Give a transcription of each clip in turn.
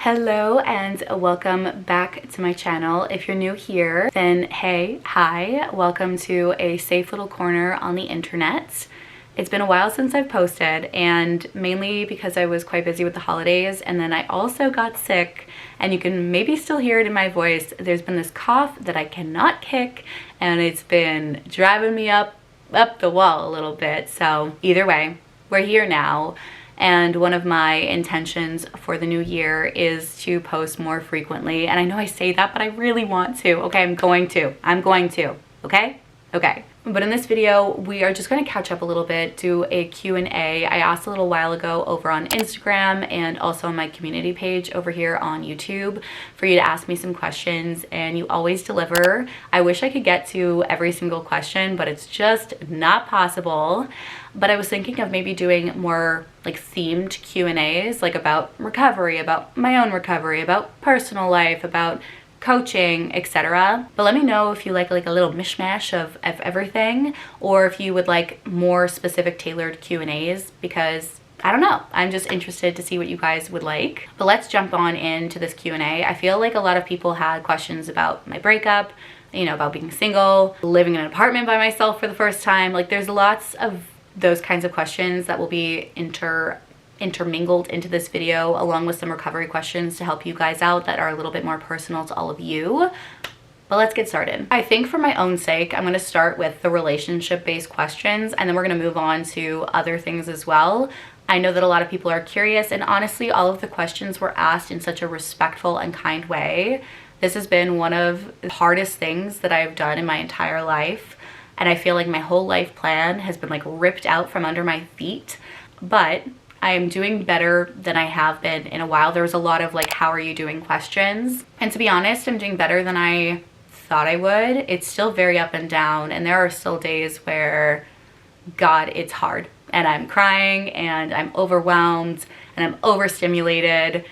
Hello and welcome back to my channel. If you're new here, then hey, hi, welcome to a safe little corner on the internet. It's been a while since I've posted, and mainly because I was quite busy with the holidays, and then I also got sick, and you can maybe still hear it in my voice. There's been this cough that I cannot kick, and it's been driving me up the wall a little bit. So either way, we're here now. And one of my intentions for the new year is to post more frequently. And I know I say that, but I really want to. Okay, I'm going to, okay? Okay. But in this video, we are just going to catch up a little bit, do a Q&A. I asked a little while ago over on Instagram and also on my community page over here on YouTube for you to ask me some questions, and you always deliver. I wish I could get to every single question, but it's just not possible. But I was thinking of maybe doing more like themed Q&As, like about recovery, about my own recovery, about personal life, about coaching, etc. But let me know if you like a little mishmash of everything, or if you would like more specific tailored Q&As, because I don't know, I'm just interested to see what you guys would like. But let's jump on into this Q&A. I feel like a lot of people had questions about my breakup, you know, about being single, living in an apartment by myself for the first time. Like, there's lots of those kinds of questions that will be intermingled into this video, along with some recovery questions to help you guys out that are a little bit more personal to all of you. But let's get started. I think for my own sake, I'm going to start with the relationship-based questions, and then we're going to move on to other things as well. I know that a lot of people are curious, and honestly, all of the questions were asked in such a respectful and kind way. This has been one of the hardest things that I've done in my entire life, and I feel like my whole life plan has been like ripped out from under my feet. But I am doing better than I have been in a while. There was a lot of like, how are you doing questions? And to be honest, I'm doing better than I thought I would. It's still very up and down, and there are still days where, God, it's hard. And I'm crying, and I'm overwhelmed, and I'm overstimulated.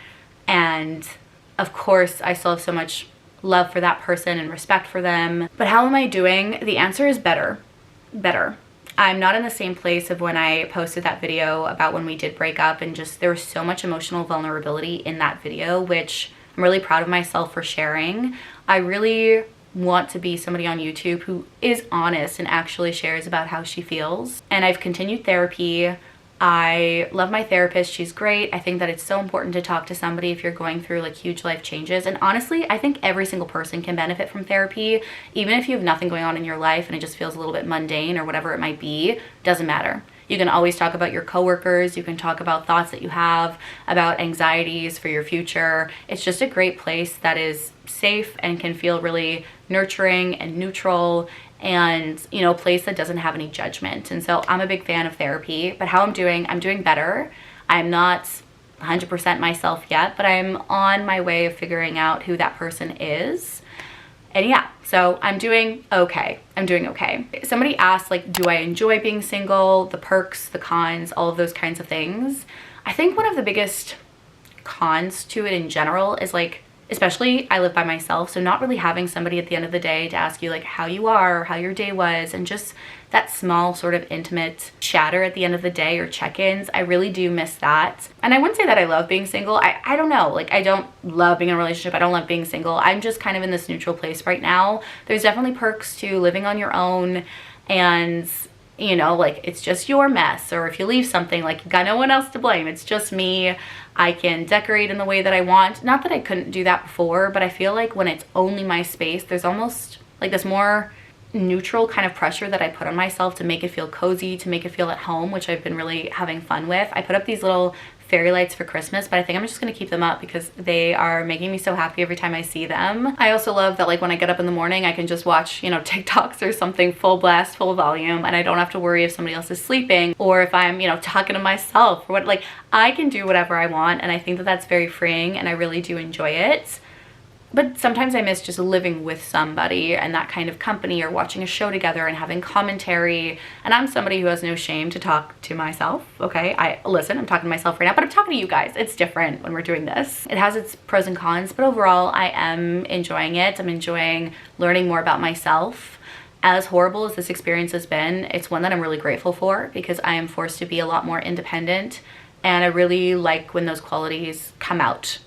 And of course, I still have so much love for that person and respect for them. But how am I doing? The answer is better. I'm not in the same place of when I posted that video about when we did break up, and just there was so much emotional vulnerability in that video, which I'm really proud of myself for sharing. I really want to be somebody on YouTube who is honest and actually shares about how she feels. And I've continued therapy. I love my therapist. She's great. I think that it's so important to talk to somebody if you're going through like huge life changes. And honestly, I think every single person can benefit from therapy, even if you have nothing going on in your life and it just feels a little bit mundane or whatever it might be. Doesn't matter. You can always talk about your coworkers. You can talk about thoughts that you have, about anxieties for your future. It's just a great place that is safe and can feel really nurturing and neutral, and, you know, a place that doesn't have any judgment. And so I'm a big fan of therapy. But how I'm doing better. I'm not 100% myself yet, but I'm on my way of figuring out who that person is. And yeah, so I'm doing okay. Somebody asked, like, do I enjoy being single, the perks, the cons, all of those kinds of things. I think one of the biggest cons to it in general is, like, especially I live by myself, so not really having somebody at the end of the day to ask you like how you are, or how your day was, and just that small sort of intimate chatter at the end of the day, or check-ins. I really do miss that. And I wouldn't say that I love being single. I don't know, like, I don't love being in a relationship. I don't love being single. I'm just kind of in this neutral place right now. There's definitely perks to living on your own, and you know, like, it's just your mess, or if you leave something, like, you got no one else to blame. It's just me. I can decorate in the way that I want. Not that I couldn't do that before, but I feel like when it's only my space, there's almost like this more neutral kind of pressure that I put on myself to make it feel cozy, to make it feel at home, which I've been really having fun with. I put up these little fairy lights for Christmas, but I think I'm just gonna keep them up because they are making me so happy every time I see them. I also love that, like, when I get up in the morning, I can just watch, you know, TikToks or something full blast, full volume, and I don't have to worry if somebody else is sleeping or if I'm, you know, talking to myself or what. Like, I can do whatever I want, and I think that that's very freeing, and I really do enjoy it. But sometimes I miss just living with somebody and that kind of company, or watching a show together and having commentary. And I'm somebody who has no shame to talk to myself, okay? Listen, I'm talking to myself right now, but I'm talking to you guys. It's different when we're doing this. It has its pros and cons, but overall, I am enjoying it. I'm enjoying learning more about myself. As horrible as this experience has been, it's one that I'm really grateful for, because I am forced to be a lot more independent, and I really like when those qualities come out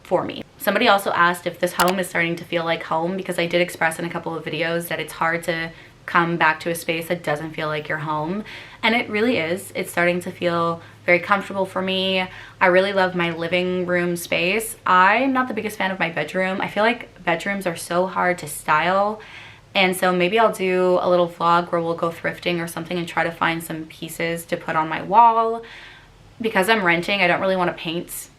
for me. Somebody also asked if this home is starting to feel like home, because I did express in a couple of videos that it's hard to come back to a space that doesn't feel like your home, and it really is. It's starting to feel very comfortable for me. I really love my living room space. I'm not the biggest fan of my bedroom. I feel like bedrooms are so hard to style, and so maybe I'll do a little vlog where we'll go thrifting or something and try to find some pieces to put on my wall. Because I'm renting, I don't really want to paint.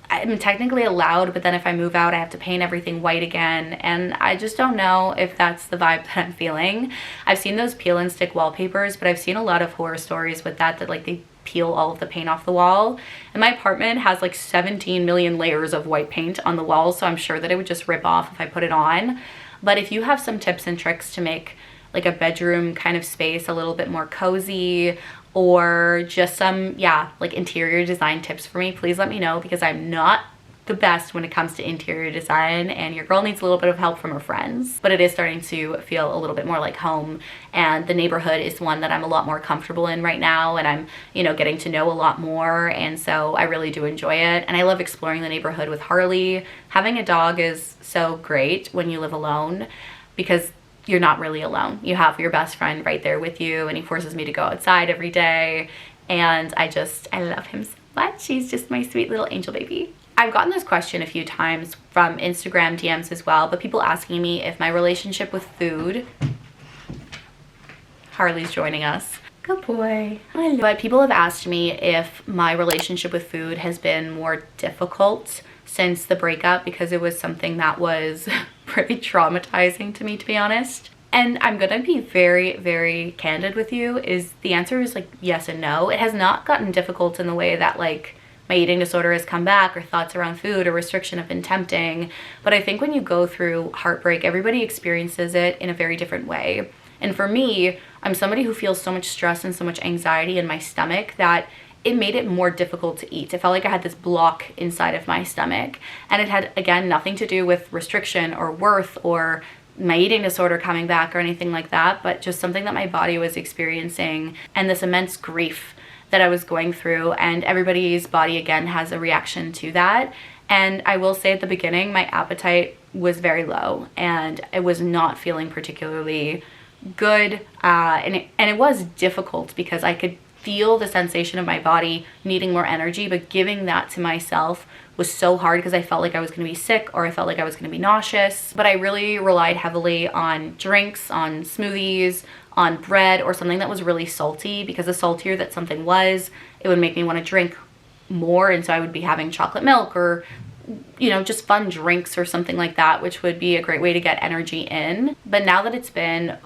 I'm technically allowed, but then if I move out, I have to paint everything white again, and I just don't know if that's the vibe that I'm feeling. I've seen those peel and stick wallpapers, but I've seen a lot of horror stories with that like they peel all of the paint off the wall, and my apartment has like 17 million layers of white paint on the walls, so I'm sure that it would just rip off if I put it on. But if you have some tips and tricks to make like a bedroom kind of space a little bit more cozy, or just some, yeah, like interior design tips for me, please let me know, because I'm not the best when it comes to interior design, and your girl needs a little bit of help from her friends. But it is starting to feel a little bit more like home, and the neighborhood is one that I'm a lot more comfortable in right now, and I'm, you know, getting to know a lot more, and so I really do enjoy it. And I love exploring the neighborhood with Harley. Having a dog is so great when you live alone, because you're not really alone. You have your best friend right there with you, and he forces me to go outside every day, and I love him so much. He's just my sweet little angel baby. I've gotten this question a few times from Instagram DMs as well, but people asking me if my relationship with food... Harley's joining us. Good boy. But people have asked me if my relationship with food has been more difficult since the breakup, because it was something that was pretty traumatizing to me, to be honest. And I'm gonna be very, very candid with you, is the answer is like yes and no. It has not gotten difficult in the way that like my eating disorder has come back, or thoughts around food or restriction have been tempting. But I think when you go through heartbreak, everybody experiences it in a very different way. And for me, I'm somebody who feels so much stress and so much anxiety in my stomach that it made it more difficult to eat. It felt like I had this block inside of my stomach, and it had, again, nothing to do with restriction or worth or my eating disorder coming back or anything like that, but just something that my body was experiencing, and this immense grief that I was going through. And everybody's body, again, has a reaction to that. And I will say at the beginning, my appetite was very low, and I was not feeling particularly good, and it was difficult because I could feel the sensation of my body needing more energy, but giving that to myself was so hard because I felt like I was going to be sick, or I felt like I was going to be nauseous. But I really relied heavily on drinks, on smoothies, on bread, or something that was really salty, because the saltier that something was, it would make me want to drink more. And so I would be having chocolate milk, or you know, just fun drinks or something like that, which would be a great way to get energy in. But now that it's been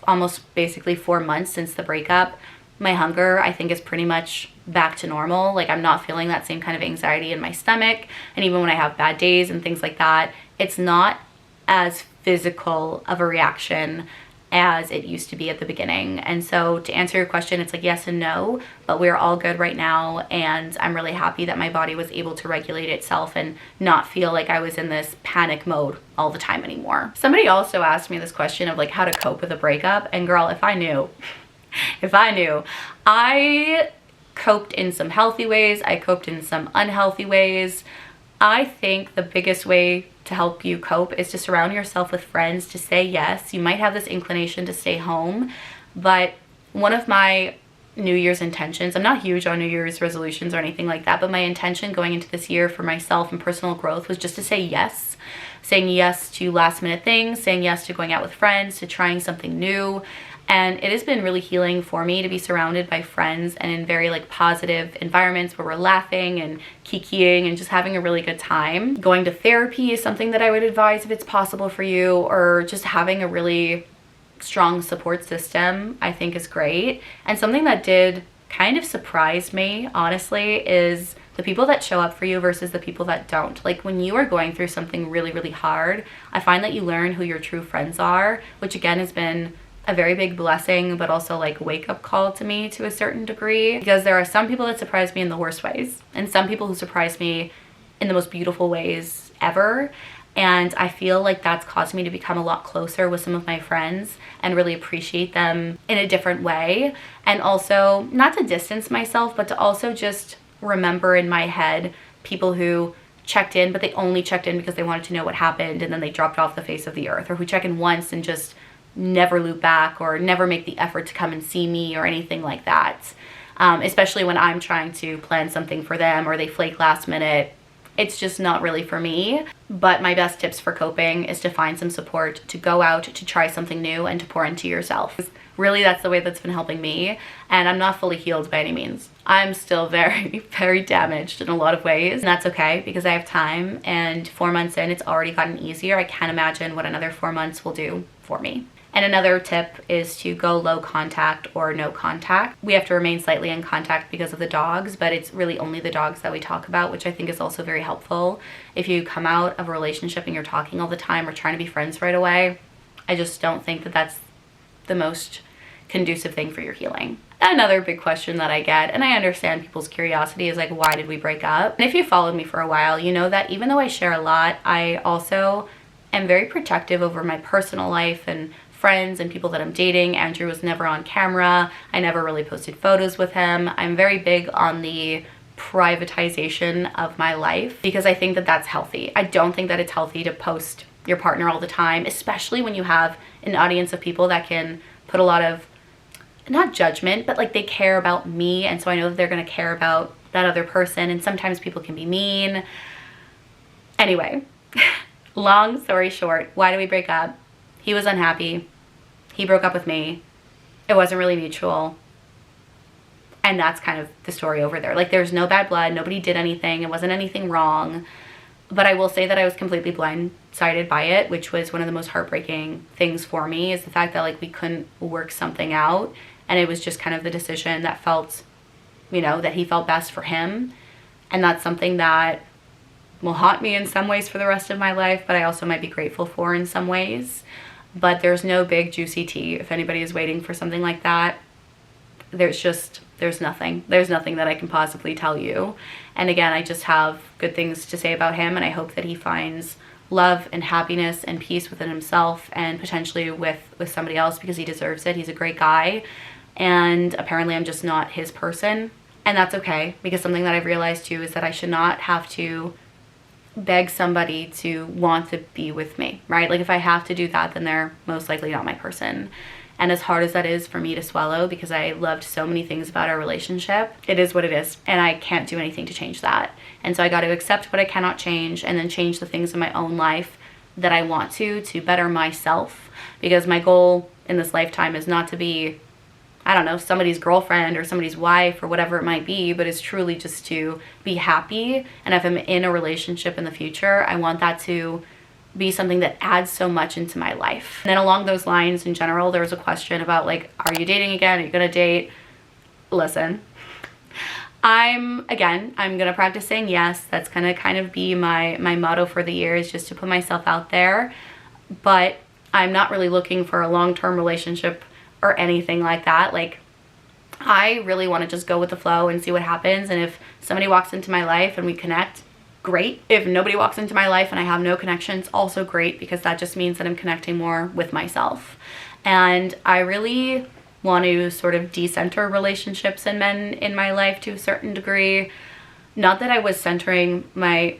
almost basically 4 months since the breakup, my hunger, I think, is pretty much back to normal. Like, I'm not feeling that same kind of anxiety in my stomach. And even when I have bad days and things like that, it's not as physical of a reaction as it used to be at the beginning. And so to answer your question, it's like yes and no, but we're all good right now. And I'm really happy that my body was able to regulate itself and not feel like I was in this panic mode all the time anymore. Somebody also asked me this question of like how to cope with a breakup. And girl, if I knew, I coped in some healthy ways. I coped in some unhealthy ways. I think the biggest way to help you cope is to surround yourself with friends, to say yes. You might have this inclination to stay home, but one of my New Year's intentions, I'm not huge on New Year's resolutions or anything like that, but my intention going into this year for myself and personal growth was just to say yes. Saying yes to last minute things, saying yes to going out with friends, to trying something new. And it has been really healing for me to be surrounded by friends and in very like positive environments where we're laughing and kikiing and just having a really good time. Going to therapy is something that I would advise if it's possible for you, or just having a really strong support system, I think, is great. And something that did kind of surprise me, honestly, is the people that show up for you versus the people that don't. Like, when you are going through something really, really hard, I find that you learn who your true friends are, which again has been a very big blessing, but also like wake-up call to me to a certain degree, because there are some people that surprise me in the worst ways and some people who surprise me in the most beautiful ways ever. And I feel like that's caused me to become a lot closer with some of my friends and really appreciate them in a different way. And also not to distance myself, but to also just remember in my head people who checked in, but they only checked in because they wanted to know what happened and then they dropped off the face of the earth, or who check in once and just never loop back or never make the effort to come and see me or anything like that. Especially when I'm trying to plan something for them or they flake last minute. It's just not really for me. But my best tips for coping is to find some support, to go out, to try something new, and to pour into yourself. Really, that's the way that's been helping me. And I'm not fully healed by any means. I'm still very, very damaged in a lot of ways. And that's okay because I have time, and 4 months in, it's already gotten easier. I can't imagine what another 4 months will do for me. And another tip is to go low contact or no contact. We have to remain slightly in contact because of the dogs, but it's really only the dogs that we talk about, which I think is also very helpful. If you come out of a relationship and you're talking all the time or trying to be friends right away, I just don't think that that's the most conducive thing for your healing. Another big question that I get, and I understand people's curiosity, is like, why did we break up? And if you followed me for a while, you know that even though I share a lot, I also am very protective over my personal life and friends and people that I'm dating. Andrew was never on camera. I never really posted photos with him. I'm very big on the privatization of my life because I think that that's healthy. I don't think that it's healthy to post your partner all the time, especially when you have an audience of people that can put a lot of, not judgment, but like they care about me, and so I know that they're going to care about that other person, and sometimes people can be mean. Anyway, long story short, why did we break up? He was unhappy. He broke up with me. It wasn't really mutual. And that's kind of the story over there. Like, there's no bad blood. Nobody did anything. It wasn't anything wrong. But I will say that I was completely blindsided by it, which was one of the most heartbreaking things for me, is the fact that, like, we couldn't work something out. And it was just kind of the decision that felt, you know, that he felt best for him. And that's something that will haunt me in some ways for the rest of my life, but I also might be grateful for in some ways. But there's no big juicy tea. If anybody is waiting for something like that, there's nothing. There's nothing that I can possibly tell you. And again, I just have good things to say about him, and I hope that he finds love and happiness and peace within himself and potentially with somebody else, because he deserves it. He's a great guy, and apparently I'm just not his person. And that's okay, because something that I've realized too is that I should not have to beg somebody to want to be with me, right? Like, if I have to do that, then they're most likely not my person. And as hard as that is for me to swallow, because I loved so many things about our relationship, it is what it is, and I can't do anything to change that. And so I got to accept what I cannot change, and then change the things in my own life that I want to better myself, because my goal in this lifetime is not to be, I don't know, somebody's girlfriend or somebody's wife or whatever it might be, but it's truly just to be happy. And if I'm in a relationship in the future, I want that to be something that adds so much into my life. And then along those lines, in general, there was a question about, like, are you dating again? Are you gonna date? Listen, I'm gonna practice saying yes. That's gonna kind of be my motto for the year, is just to put myself out there. But I'm not really looking for a long-term relationship or anything like that. Like, I really want to just go with the flow and see what happens. And if somebody walks into my life and we connect, great. If nobody walks into my life and I have no connections, also great, because that just means that I'm connecting more with myself. And I really want to sort of decenter relationships and men in my life to a certain degree. Not that I was centering my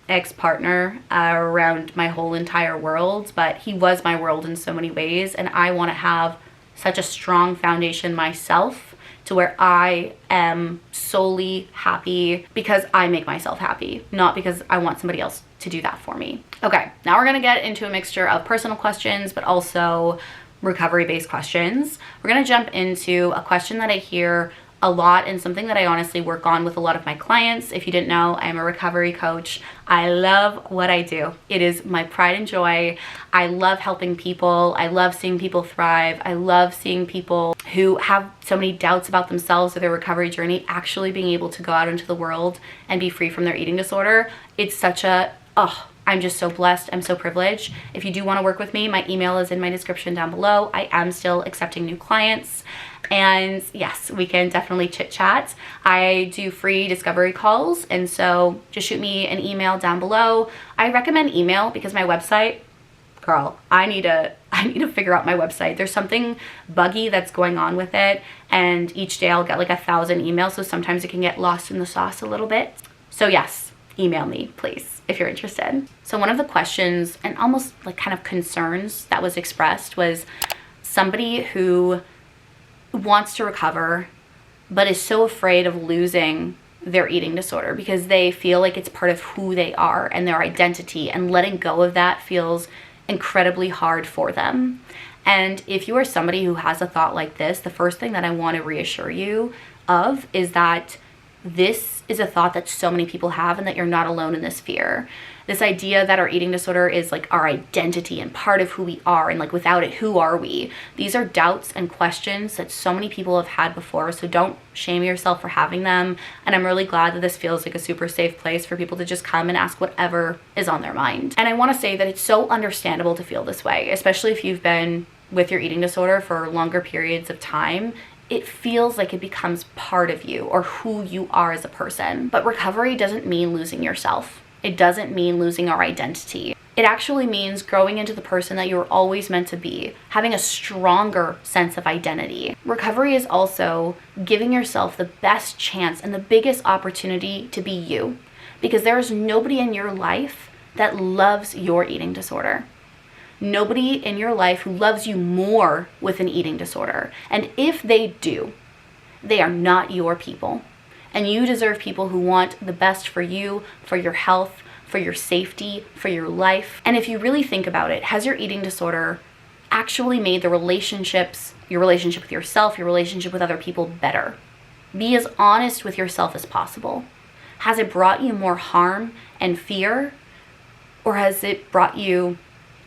ex-partner around my whole entire world, but he was my world in so many ways, and I want to have such a strong foundation myself to where I am solely happy because I make myself happy, not because I want somebody else to do that for me. Okay, now we're gonna get into a mixture of personal questions, but also recovery-based questions. We're gonna jump into a question that I hear a lot, and something that I honestly work on with a lot of my clients. If you didn't know, I'm a recovery coach. I love what I do. It is my pride and joy. I love helping people. I love seeing people thrive. I love seeing people who have so many doubts about themselves or their recovery journey actually being able to go out into the world and be free from their eating disorder. It's such a, I'm just so blessed. I'm so privileged. If you do want to work with me, my email is in my description down below. I am still accepting new clients. And yes, we can definitely chit chat. I do free discovery calls, and so just shoot me an email down below. I recommend email because my website, girl, I need to figure out my website. There's something buggy that's going on with it, and each day I'll get like 1,000 emails, so sometimes it can get lost in the sauce a little bit. So yes, email me, please, if you're interested. So one of the questions and almost like kind of concerns that was expressed was somebody who wants to recover but is so afraid of losing their eating disorder because they feel like it's part of who they are and their identity, and letting go of that feels incredibly hard for them. And if you are somebody who has a thought like this, the first thing that I want to reassure you of is that this is a thought that so many people have, and that you're not alone in this fear. This idea that our eating disorder is like our identity and part of who we are, and like without it, who are we? These are doubts and questions that so many people have had before, so don't shame yourself for having them. And I'm really glad that this feels like a super safe place for people to just come and ask whatever is on their mind. And I want to say that it's so understandable to feel this way, especially if you've been with your eating disorder for longer periods of time. It feels like it becomes part of you or who you are as a person. But recovery doesn't mean losing yourself. It doesn't mean losing our identity. It actually means growing into the person that you were always meant to be, having a stronger sense of identity. Recovery is also giving yourself the best chance and the biggest opportunity to be you, because there is nobody in your life that loves your eating disorder. Nobody in your life who loves you more with an eating disorder. And if they do, they are not your people. And you deserve people who want the best for you, for your health, for your safety, for your life. And if you really think about it, has your eating disorder actually made the relationships, your relationship with yourself, your relationship with other people better? Be as honest with yourself as possible. Has it brought you more harm and fear? Or has it brought you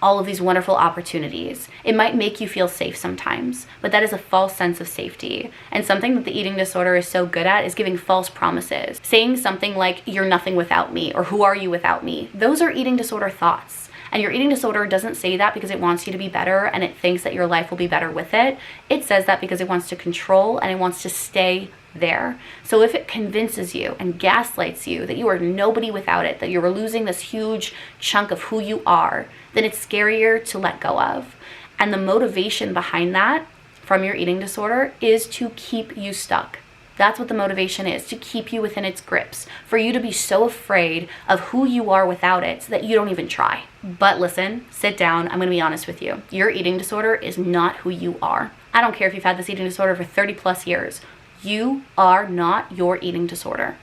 all of these wonderful opportunities? It might make you feel safe sometimes, but that is a false sense of safety. And something that the eating disorder is so good at is giving false promises. Saying something like, you're nothing without me, or who are you without me? Those are eating disorder thoughts. And your eating disorder doesn't say that because it wants you to be better and it thinks that your life will be better with it. It says that because it wants to control and it wants to stay there. So if it convinces you and gaslights you that you are nobody without it, that you're losing this huge chunk of who you are, then it's scarier to let go of. And the motivation behind that from your eating disorder is to keep you stuck. That's what the motivation is, to keep you within its grips, for you to be so afraid of who you are without it so that you don't even try. But listen, sit down, I'm gonna be honest with you. Your eating disorder is not who you are. I don't care if you've had this eating disorder for 30 plus years. You are not your eating disorder.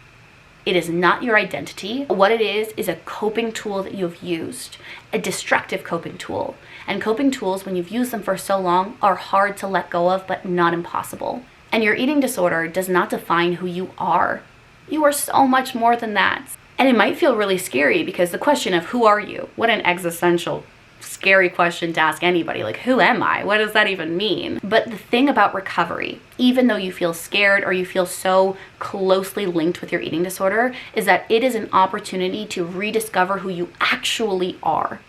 It is not your identity. What it is a coping tool that you've used, a destructive coping tool. And coping tools, when you've used them for so long, are hard to let go of, but not impossible. And your eating disorder does not define who you are. You are so much more than that. And it might feel really scary because the question of who are you? What an existential, scary question to ask anybody. Like, who am I? What does that even mean? But the thing about recovery, even though you feel scared or you feel so closely linked with your eating disorder, is that it is an opportunity to rediscover who you actually are.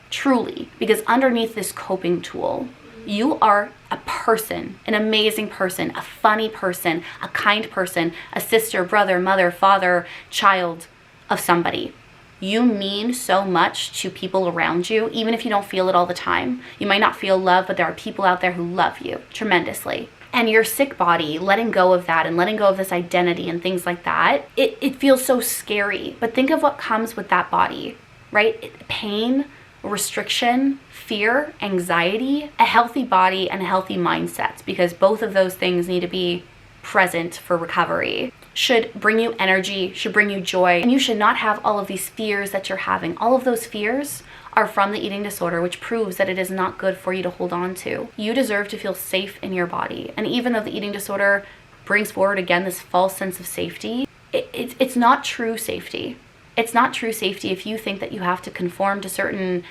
Truly. Because underneath this coping tool, you are a person, an amazing person, a funny person, a kind person, a sister, brother, mother, father, child of somebody. You mean so much to people around you, even if you don't feel it all the time. You might not feel love, but there are people out there who love you tremendously. And your sick body, letting go of that and letting go of this identity and things like that, it feels so scary. But think of what comes with that body, right? Pain, restriction, fear, anxiety, a healthy body and a healthy mindset, because both of those things need to be present for recovery. Should bring you energy, should bring you joy, and you should not have all of these fears that you're having. All of those fears are from the eating disorder, which proves that it is not good for you to hold on to. You deserve to feel safe in your body. And even though the eating disorder brings forward, again, this false sense of safety, it's not true safety. It's not true safety if you think that you have to conform to certain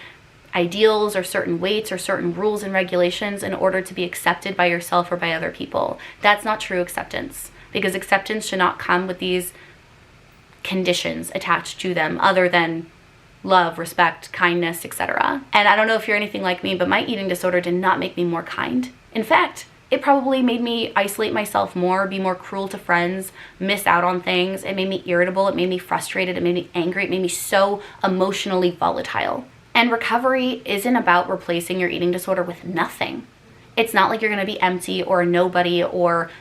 ideals or certain weights or certain rules and regulations in order to be accepted by yourself or by other people. That's not true acceptance, because acceptance should not come with these conditions attached to them other than love, respect, kindness, etc. And I don't know if you're anything like me, but my eating disorder did not make me more kind. In fact, it probably made me isolate myself more, be more cruel to friends, miss out on things. It made me irritable. It made me frustrated. It made me angry. It made me so emotionally volatile. And recovery isn't about replacing your eating disorder with nothing. It's not like you're going to be empty or a nobody or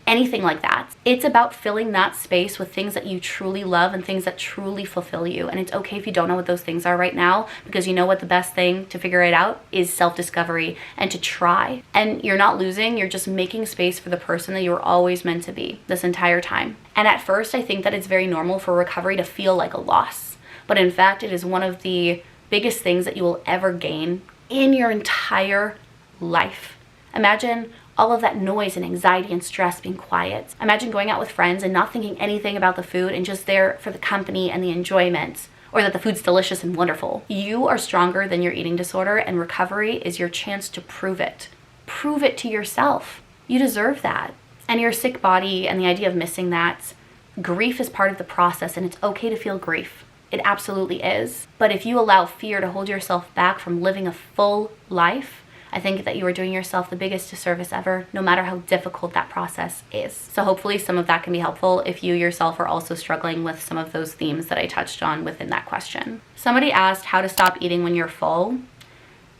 anything like that. It's about filling that space with things that you truly love and things that truly fulfill you. And it's okay if you don't know what those things are right now, because you know what the best thing to figure it out is self-discovery and to try. And you're not losing, you're just making space for the person that you were always meant to be this entire time. And at first, I think that it's very normal for recovery to feel like a loss. But in fact, it is one of the biggest things that you will ever gain in your entire life. Imagine all of that noise and anxiety and stress being quiet. Imagine going out with friends and not thinking anything about the food and just there for the company and the enjoyment, or that the food's delicious and wonderful. You are stronger than your eating disorder, and recovery is your chance to prove it. Prove it to yourself. You deserve that. And your sick body and the idea of missing that, grief is part of the process, and it's okay to feel grief. It absolutely is. But if you allow fear to hold yourself back from living a full life, I think that you are doing yourself the biggest disservice ever, no matter how difficult that process is. So hopefully some of that can be helpful if you yourself are also struggling with some of those themes that I touched on within that question. Somebody asked how to stop eating when you're full.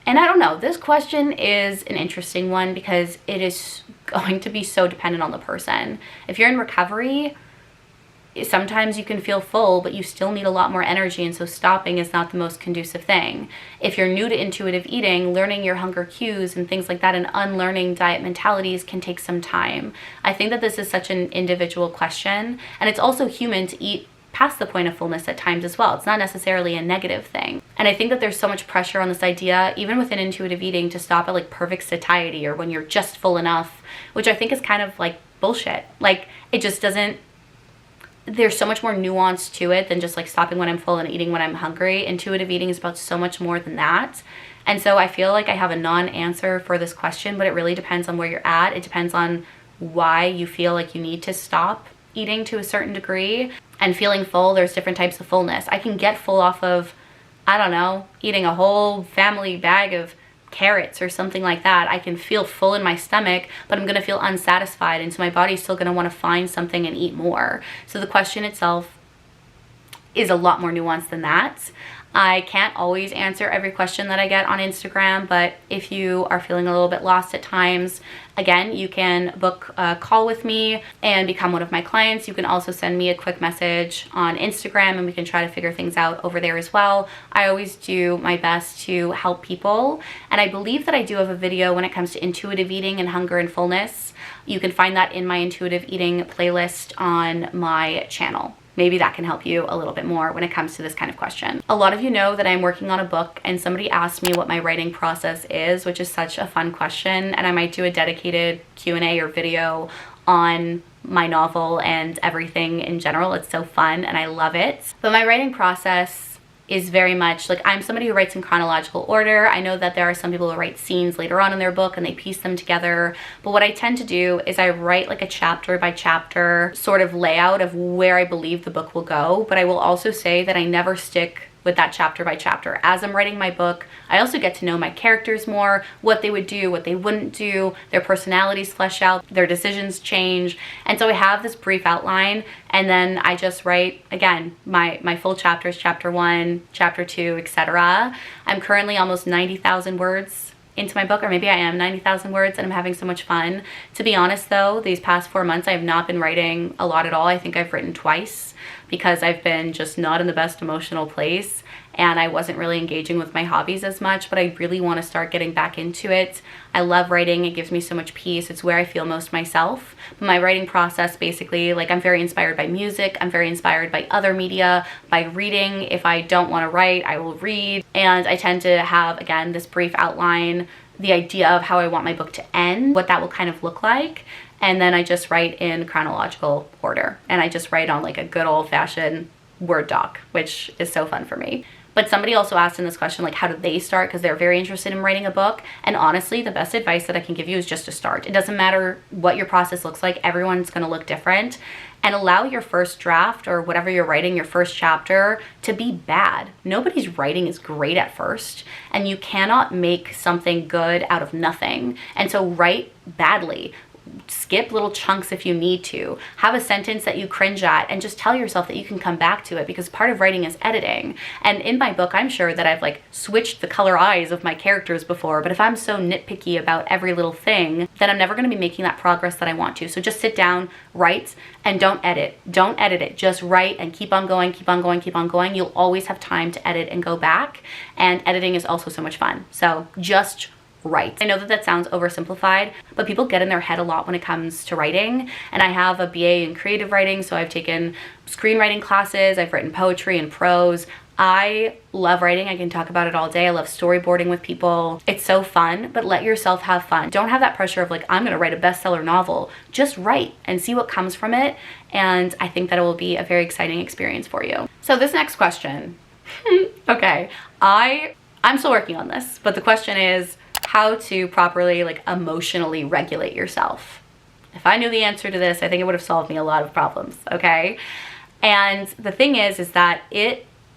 And I don't know, this question is an interesting one because it is going to be so dependent on the person. If you're in recovery, sometimes you can feel full, but you still need a lot more energy, and so stopping is not the most conducive thing. If you're new to intuitive eating, learning your hunger cues and things like that and unlearning diet mentalities can take some time. I think that this is such an individual question, and it's also human to eat past the point of fullness at times as well. It's not necessarily a negative thing. And I think that there's so much pressure on this idea, even within intuitive eating, to stop at like perfect satiety or when you're just full enough, which I think is kind of like bullshit. Like, it just doesn't, there's so much more nuance to it than just like stopping when I'm full and eating when I'm hungry. Intuitive eating is about so much more than that. And so I feel like I have a non-answer for this question, but it really depends on where you're at. It depends on why you feel like you need to stop eating to a certain degree. And feeling full, there's different types of fullness. I can get full off of, I don't know, eating a whole family bag of carrots or something like that. I can feel full in my stomach, but I'm gonna feel unsatisfied, and so my body's still gonna wanna find something and eat more. So the question itself is a lot more nuanced than that. I can't always answer every question that I get on Instagram, but if you are feeling a little bit lost at times, again, you can book a call with me and become one of my clients. You can also send me a quick message on Instagram and we can try to figure things out over there as well. I always do my best to help people, and I believe that I do have a video when it comes to intuitive eating and hunger and fullness. You can find that in my intuitive eating playlist on my channel. Maybe that can help you a little bit more when it comes to this kind of question. A lot of you know that I'm working on a book, and somebody asked me what my writing process is, which is such a fun question, and I might do a dedicated Q&A or video on my novel and everything in general. It's so fun and I love it. But my writing process is very much like, I'm somebody who writes in chronological order. I know that there are some people who write scenes later on in their book and they piece them together. But what I tend to do is I write like a chapter by chapter sort of layout of where I believe the book will go. But I will also say that I never stick with that chapter by chapter. As I'm writing my book, I also get to know my characters more, what they would do, what they wouldn't do, their personalities flesh out, their decisions change. And so I have this brief outline, and then I just write, again, my full chapters, chapter 1, chapter 2, etc. I'm currently almost 90,000 words into my book, or maybe I am 90,000 words, and I'm having so much fun. To be honest though, these past 4 months I have not been writing a lot at all. I think I've written twice because I've been just not in the best emotional place and I wasn't really engaging with my hobbies as much, but I really want to start getting back into it. I love writing. It gives me so much peace. It's where I feel most myself. But my writing process, basically, like, I'm very inspired by music. I'm very inspired by other media, by reading. If I don't want to write, I will read. And I tend to have, again, this brief outline, the idea of how I want my book to end, what that will kind of look like. And then I just write in chronological order. And I just write on like a good old-fashioned Word doc, which is so fun for me. But somebody also asked in this question, like, how do they start? Because they're very interested in writing a book. And honestly, the best advice that I can give you is just to start. It doesn't matter what your process looks like. Everyone's going to look different. And allow your first draft, or whatever you're writing, your first chapter, to be bad. Nobody's writing is great at first. And you cannot make something good out of nothing. And so write badly. skip little chunks if you need to. Have a sentence that you cringe at and just tell yourself that you can come back to it, because part of writing is editing. And in my book, I'm sure that I've like switched the color eyes of my characters before, but if I'm so nitpicky about every little thing, then I'm never going to be making that progress that I want to. So just sit down, write, and don't edit. Don't edit it. Just write and keep on going, keep on going, keep on going. You'll always have time to edit and go back. And editing is also so much fun. So just write. I know that that sounds oversimplified, but people get in their head a lot when it comes to writing. And I have a BA in creative writing, so I've taken screenwriting classes, I've written poetry and prose. I love writing. I can talk about it all day. I love storyboarding with people. It's so fun, but let yourself have fun. Don't have that pressure of like, I'm gonna write a bestseller novel. Just write and see what comes from it. And I think that it will be a very exciting experience for you. So this next question, okay, I'm still working on this, but the question is how to properly like emotionally regulate yourself. If I knew the answer to this, I think it would have solved me a lot of problems, okay? And the thing is that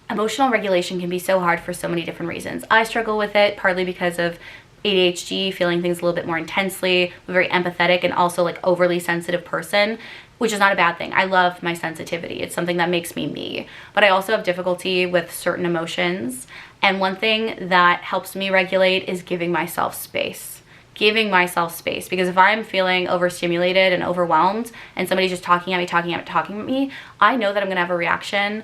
emotional regulation can be so hard for so many different reasons. I struggle with it partly because of ADHD, feeling things a little bit more intensely. I'm a very empathetic and also like overly sensitive person, which is not a bad thing. I love my sensitivity. It's something that makes me me. But I also have difficulty with certain emotions. And one thing that helps me regulate is giving myself space. Giving myself space. Because if I'm feeling overstimulated and overwhelmed and somebody's just talking at me, I know that I'm gonna have a reaction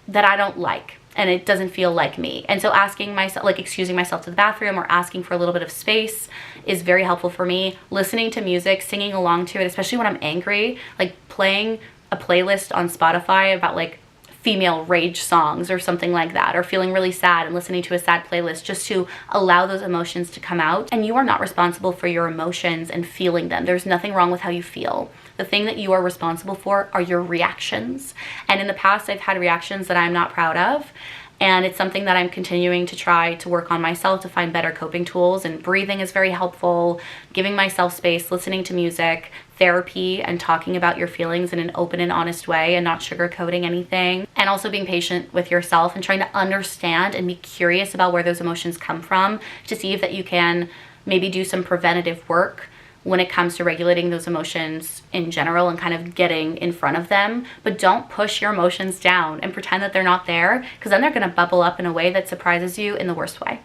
that I don't like. And it doesn't feel like me. And so asking myself, like excusing myself to the bathroom or asking for a little bit of space is very helpful for me. Listening to music, singing along to it, especially when I'm angry, like playing a playlist on Spotify about like female rage songs or something like that, or feeling really sad and listening to a sad playlist just to allow those emotions to come out. And you are not responsible for your emotions and feeling them. There's nothing wrong with how you feel. The thing that you are responsible for are your reactions. And in the past, I've had reactions that I'm not proud of. And it's something that I'm continuing to try to work on myself to find better coping tools. And breathing is very helpful, giving myself space, listening to music, therapy, and talking about your feelings in an open and honest way and not sugarcoating anything. And also being patient with yourself and trying to understand and be curious about where those emotions come from to see if that you can maybe do some preventative work when it comes to regulating those emotions in general and kind of getting in front of them. But don't push your emotions down and pretend that they're not there, because then they're gonna bubble up in a way that surprises you in the worst way.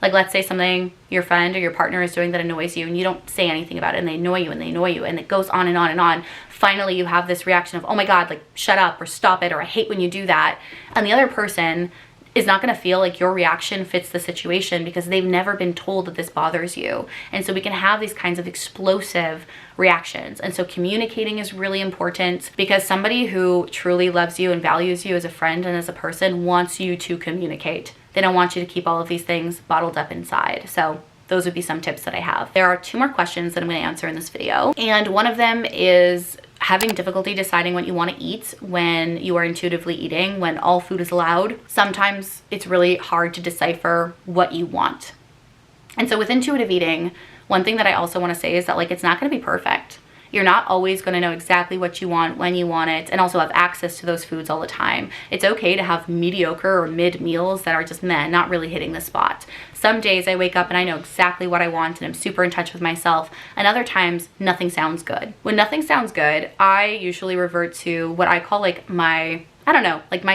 Like let's say something your friend or your partner is doing that annoys you and you don't say anything about it and they annoy you and they annoy you and it goes on and on and on. Finally, you have this reaction of, oh my God, like shut up or stop it, or I hate when you do that. And the other person is not going to feel like your reaction fits the situation because they've never been told that this bothers you. And so we can have these kinds of explosive reactions. And so communicating is really important, because somebody who truly loves you and values you as a friend and as a person wants you to communicate. They don't want you to keep all of these things bottled up inside. So those would be some tips that I have. There are 2 more questions that I'm going to answer in this video. And one of them is having difficulty deciding what you want to eat when you are intuitively eating, when all food is allowed. Sometimes it's really hard to decipher what you want. And so with intuitive eating, one thing that I also want to say is that like it's not going to be perfect. You're not always going to know exactly what you want, when you want it, and also have access to those foods all the time. It's okay to have mediocre or mid meals that are just meh, not really hitting the spot. Some days I wake up and I know exactly what I want and I'm super in touch with myself, and other times nothing sounds good. When nothing sounds good, I usually revert to what I call like my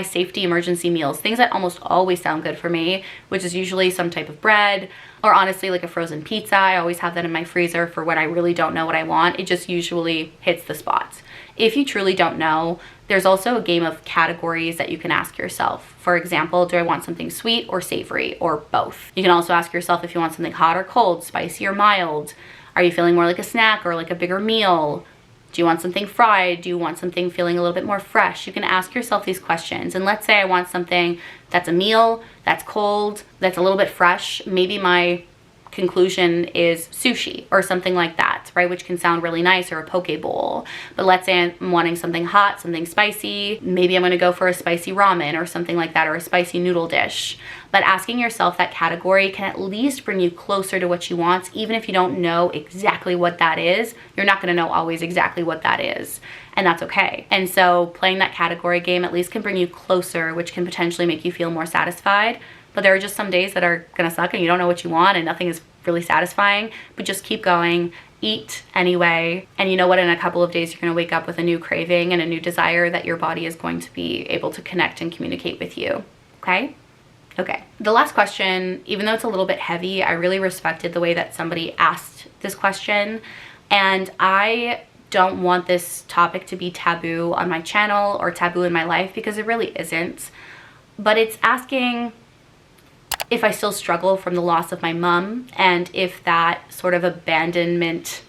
safety emergency meals, things that almost always sound good for me, which is usually some type of bread, or honestly like a frozen pizza. I always have that in my freezer for when I really don't know what I want. It just usually hits the spot. If you truly don't know, there's also a game of categories that you can ask yourself. For example, do I want something sweet or savory, or both? You can also ask yourself if you want something hot or cold, spicy or mild. Are you feeling more like a snack or like a bigger meal? Do you want something fried? Do you want something feeling a little bit more fresh? You can ask yourself these questions. And let's say I want something that's a meal, that's cold, that's a little bit fresh. Maybe my conclusion is sushi or something like that, right? Which can sound really nice, or a poke bowl. But let's say I'm wanting something hot, something spicy. Maybe I'm gonna go for a spicy ramen or something like that, or a spicy noodle dish. But asking yourself that category can at least bring you closer to what you want. Even if you don't know exactly what that is, you're not gonna know always exactly what that is. And that's okay. And so playing that category game at least can bring you closer, which can potentially make you feel more satisfied. But there are just some days that are gonna suck and you don't know what you want and nothing is really satisfying, but just keep going eat anyway. And you know what, in a couple of days, you're gonna wake up with a new craving and a new desire that your body is going to be able to connect and communicate with you, okay? Okay, the last question, even though it's a little bit heavy, I really respected the way that somebody asked this question. And I don't want this topic to be taboo on my channel or taboo in my life, because it really isn't. But it's asking if I still struggle from the loss of my mom, and if that sort of abandonment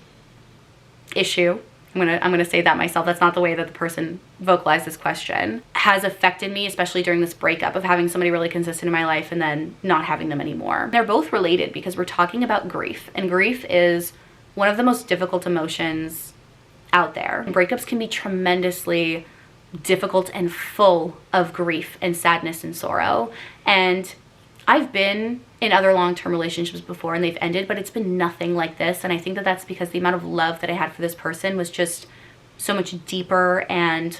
issue, I'm gonna say that myself, that's not the way that the person vocalized this question, has affected me, especially during this breakup of having somebody really consistent in my life and then not having them anymore. They're both related because we're talking about grief, and grief is one of the most difficult emotions out there. Breakups can be tremendously difficult and full of grief and sadness and sorrow. And I've been in other long-term relationships before and they've ended, but it's been nothing like this. And I think that that's because the amount of love that I had for this person was just so much deeper and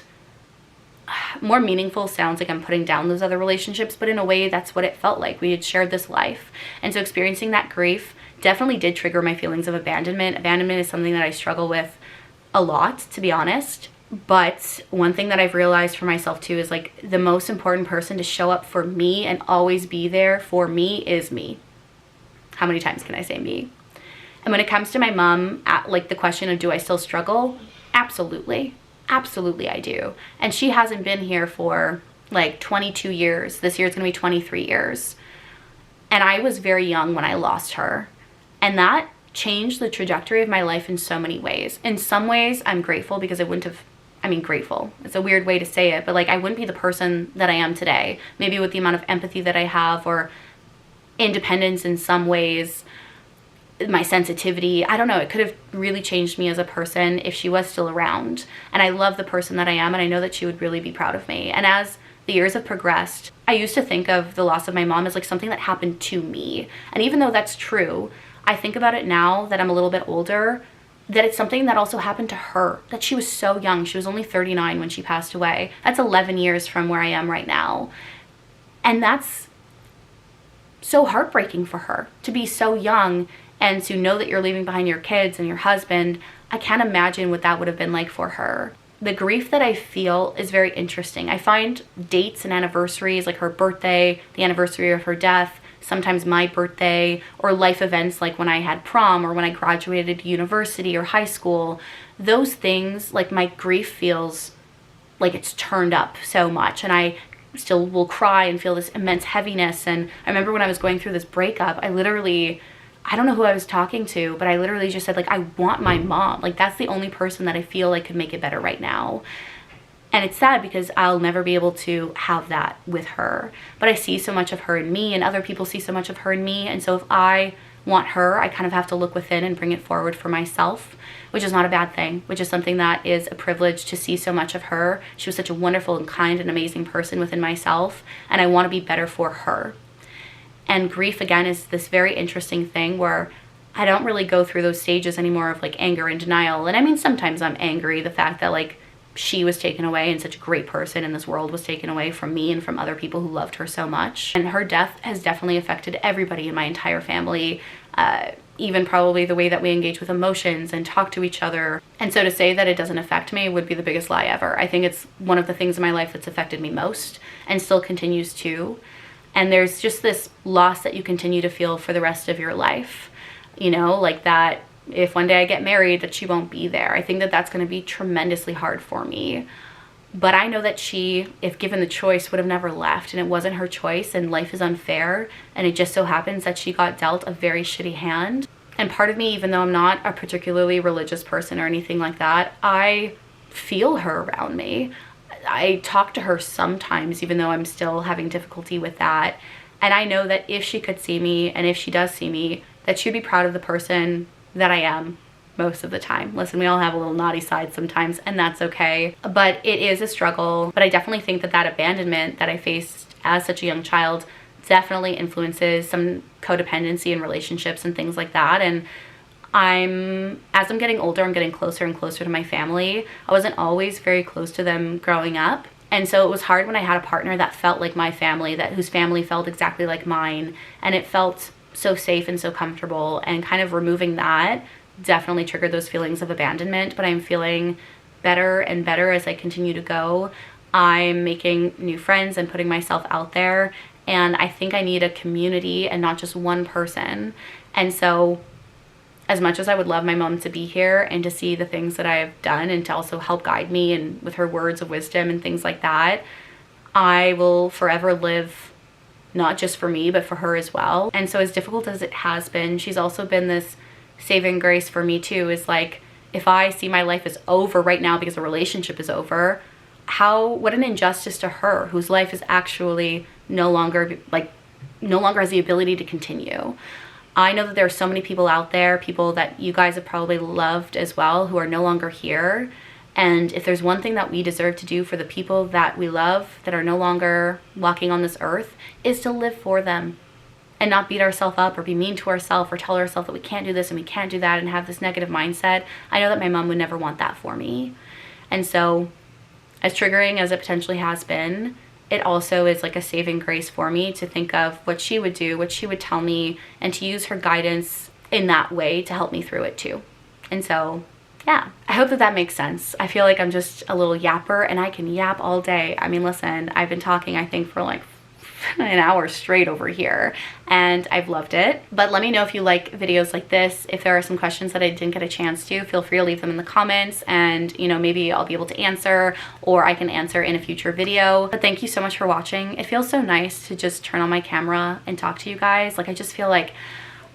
more meaningful. Sounds like I'm putting down those other relationships, but in a way, that's what it felt like. We had shared this life. And so experiencing that grief definitely did trigger my feelings of abandonment. Abandonment is something that I struggle with a lot, to be honest. But one thing that I've realized for myself too is like the most important person to show up for me and always be there for me is me. How many times can I say me? And when it comes to my mom, like the question of do I still struggle? Absolutely. Absolutely I do. And she hasn't been here for like 22 years. This year it's gonna be 23 years. And I was very young when I lost her. And that changed the trajectory of my life in so many ways. In some ways, I'm grateful because I wouldn't have, grateful. It's a weird way to say it, but like I wouldn't be the person that I am today. Maybe with the amount of empathy that I have, or independence in some ways, my sensitivity, I don't know, it could have really changed me as a person if she was still around. And I love the person that I am, and I know that she would really be proud of me. And as the years have progressed, I used to think of the loss of my mom as like something that happened to me. And even though that's true, I think about it now that I'm a little bit older, that it's something that also happened to her, that she was so young. She was only 39 when she passed away. That's 11 years from where I am right now. And that's so heartbreaking for her to be so young and to know that you're leaving behind your kids and your husband. I can't imagine what that would have been like for her. The grief that I feel is very interesting. I find dates and anniversaries, like her birthday, the anniversary of her death, sometimes my birthday, or life events like when I had prom or when I graduated university or high school, those things, like my grief feels like it's turned up so much, and I still will cry and feel this immense heaviness. And I remember when I was going through this breakup, I don't know who I was talking to, but I literally just said like, I want my mom. Like that's the only person that I feel like could make it better right now. And it's sad because I'll never be able to have that with her. But I see so much of her in me, and other people see so much of her in me. And so if I want her, I kind of have to look within and bring it forward for myself, which is not a bad thing, which is something that is a privilege to see so much of her. She was such a wonderful and kind and amazing person within myself, and I want to be better for her. And grief, again, is this very interesting thing where I don't really go through those stages anymore of like anger and denial. And I mean, sometimes I'm angry, the fact that like she was taken away and such a great person in this world was taken away from me and from other people who loved her so much. And her death has definitely affected everybody in my entire family, even probably the way that we engage with emotions and talk to each other. And so to say that it doesn't affect me would be the biggest lie ever. I think it's one of the things in my life that's affected me most and still continues to. And there's just this loss that you continue to feel for the rest of your life, you know, like that if one day I get married, that she won't be there. I think that that's going to be tremendously hard for me. But I know that she, if given the choice, would have never left, and it wasn't her choice, and life is unfair, and it just so happens that she got dealt a very shitty hand. And part of me, even though I'm not a particularly religious person or anything like that, I feel her around me. I talk to her sometimes, even though I'm still having difficulty with that. And I know that if she could see me, and if she does see me, that she'd be proud of the person that I am most of the time. Listen, we all have a little naughty side sometimes, and that's okay. But it is a struggle. But I definitely think that that abandonment that I faced as such a young child definitely influences some codependency in relationships and things like that. And as I'm getting older, I'm getting closer and closer to my family. I wasn't always very close to them growing up. And so it was hard when I had a partner that felt like my family, whose family felt exactly like mine. And it felt so safe and so comfortable, and kind of removing that definitely triggered those feelings of abandonment, but I'm feeling better and better as I continue to go. I'm making new friends and putting myself out there, and I think I need a community and not just one person. And so as much as I would love my mom to be here and to see the things that I have done and to also help guide me and with her words of wisdom and things like that, I will forever live not just for me, but for her as well. And so as difficult as it has been, she's also been this saving grace for me too. Is like, if I see my life is over right now because a relationship is over, what an injustice to her, whose life is actually no longer has the ability to continue. I know that there are so many people out there, people that you guys have probably loved as well, who are no longer here. And if there's one thing that we deserve to do for the people that we love that are no longer walking on this earth, is to live for them and not beat ourselves up or be mean to ourselves or tell ourselves that we can't do this and we can't do that and have this negative mindset. I know that my mom would never want that for me. And so as triggering as it potentially has been, it also is like a saving grace for me to think of what she would do, what she would tell me, and to use her guidance in that way to help me through it too. And so yeah, I hope that makes sense. I feel like I'm just a little yapper, and I can yap all day. I mean, listen, I've been talking, I think, for like an hour straight over here, and I've loved it. But let me know if you like videos like this. If there are some questions that I didn't get a chance to, feel free to leave them in the comments, and you know, maybe I'll be able to answer, or I can answer in a future video. But thank you so much for watching. It feels so nice to just turn on my camera and talk to you guys. Like, I just feel like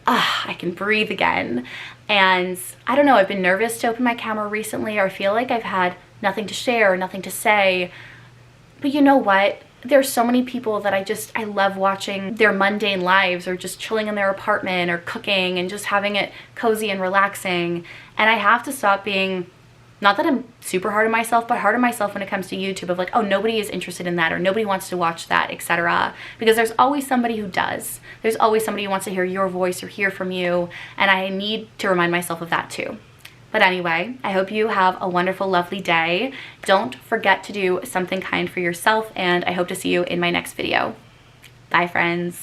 I can breathe again. And I don't know, I've been nervous to open my camera recently, or I feel like I've had nothing to share, nothing to say. But you know what? There's so many people that I love watching their mundane lives, or just chilling in their apartment or cooking and just having it cozy and relaxing. And I have to stop being, not that I'm super hard on myself, but hard on myself when it comes to YouTube, of like, oh, nobody is interested in that, or nobody wants to watch that, etc. Because there's always somebody who does. There's always somebody who wants to hear your voice or hear from you, and I need to remind myself of that too. But anyway, I hope you have a wonderful, lovely day. Don't forget to do something kind for yourself, and I hope to see you in my next video. Bye, friends.